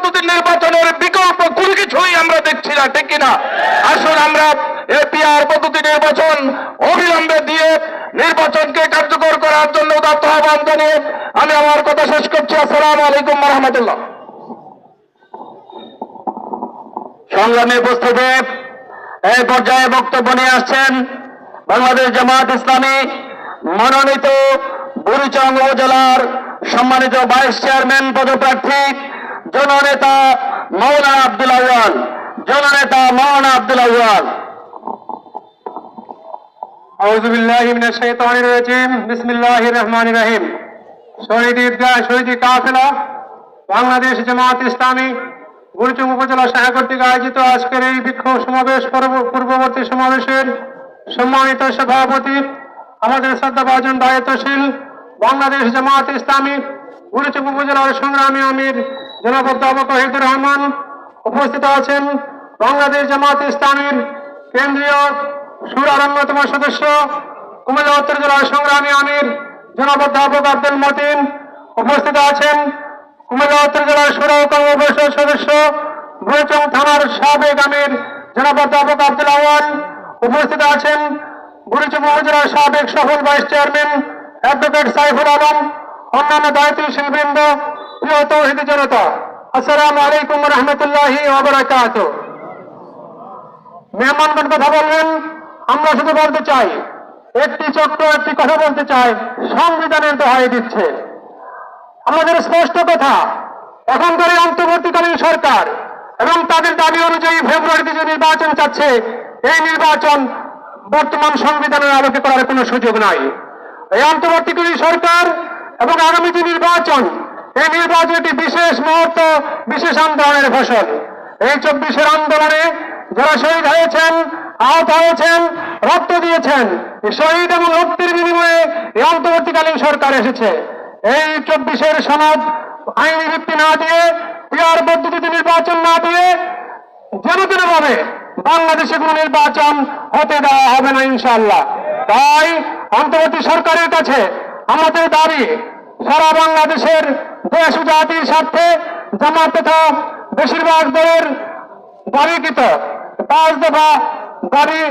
পদ্ধতির নির্বাচনের বিকল্প কোনো কিছুই আমরা দেখছি না, ঠিক কিনা? আসুন আমরা এপিআর পদ্ধতি নির্বাচন অবিলম্বে দিয়ে নির্বাচনকে কার্যকর করার জন্য উদাত্ত আহ্বান জানিয়ে আমি আমার কথা শেষ করছি। আসসালামু আলাইকুম ওয়া রাহমাতুল্লাহ। সংগ্রামী উপস্থিতি, এই পর্যায়ে বক্তব্য নিয়ে আসছেন বাংলাদেশ জামায়াত ইসলামী মনোনীত বুড়িচং উপজেলার সম্মানিত ভাইস চেয়ারম্যান পদপ্রার্থী জননেতা মাওলানা আব্দুল আউয়াল। জননেতা মাওলানা আব্দুল আউয়াল। আউযু বিল্লাহি মিনাশ শাইতানির রাজিম। বিসমিল্লাহির রহমানির রহিম। শহীদ ঈদগাহ শহীদ কাফেলা বাংলাদেশ জামায়াত ইসলামী বুড়িচং উপজেলা শাখা কর্তৃক আয়োজিত আজকের এই বিক্ষোভ সমাবেশ পূর্ববর্তী সমাবেশের সম্মানিত সভাপতি, আমাদের শ্রদ্ধাভাজন দায়িত্বশীল বাংলাদেশ জামায়াত ইসলামী বুড়িচং উপজেলার সংগ্রামী আমির জনাব অধ্যাপক ওয়াহিদুর রহমান। উপস্থিত আছেন বাংলাদেশ জামায়াত ইসলামীর কেন্দ্রীয় শুরার অন্যতম সদস্য কুমিল্লা উত্তর জেলার সংগ্রামী আমির জনাব অধ্যাপক আব্দুল মতিন। উপস্থিত আছেন কুমিল্লা উত্তর জেলার শুরা কর্মপরিষদ সদস্য বুড়িচং থানার সাবেক আমির জনাব অধ্যাপক আব্দুল আউয়াল। উপস্থিত আছেন বুড়িচং উপজেলার সাবেক সফল vice chairman advocate Saiful Alam. অন্যান্য দায়িত্বশীল বৃন্দ, প্রিয় তৌহিদি জনতা, আসসালামু আলাইকুম ওয়া রাহমাতুল্লাহি ওয়া বারাকাতুহু। মেহমানগণ কথা বলবেন, আমরা শুধু বলতে চাই, একটি ছোট্ট একটি কথা বলতে চাই, সংবিধানের দোহাই দিচ্ছে। আমাদের স্পষ্ট কথা, এখনকার এই অন্তর্বর্তীকালীন সরকার এবং তাদের দাবি অনুযায়ী ফেব্রুয়ারিতে যে নির্বাচন চাচ্ছে, এই নির্বাচন বর্তমান সংবিধানের আলোকে করার কোনো সুযোগ নাই। এই অন্তর্বর্তীকালীন সরকার এবং আগামী যে নির্বাচন, এই নির্বাচন একটি বিশেষ মুহূর্ত, বিশেষ আন্দোলনের ফসল। এই 24-এর আন্দোলনে যারা শহীদ হয়েছেন, আহত হয়েছেন, রক্ত দিয়েছেন, এই শহীদ এবং রক্তের বিনিময়ে এই অন্তর্বর্তীকালীন সরকার এসেছে। এই 24-এর সনদ আইনি ভিত্তি না দিয়ে, পিআর পদ্ধতিতে নির্বাচন না দিয়ে যেন ভাবে বাংলাদেশে কোনো নির্বাচন হতে দেওয়া হবে না ইনশাআল্লাহ। তাই অন্তর্বর্তী সরকারের কাছে আমাদের দাবি, সারা বাংলাদেশের দেশ ও জাতির স্বার্থে জামাত তথা বেশিরভাগ দলের দাবিকৃত 5 দফা দাবি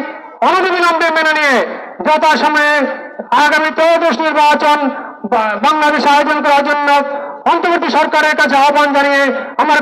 অনতিবিলম্বে মেনে নিয়ে যথাসময়ে আগামী ত্রয়োদশ নির্বাচন বাংলাদেশে আয়োজন করার জন্য অন্তর্বর্তী সরকারের কাছে আহ্বান জানিয়ে আমার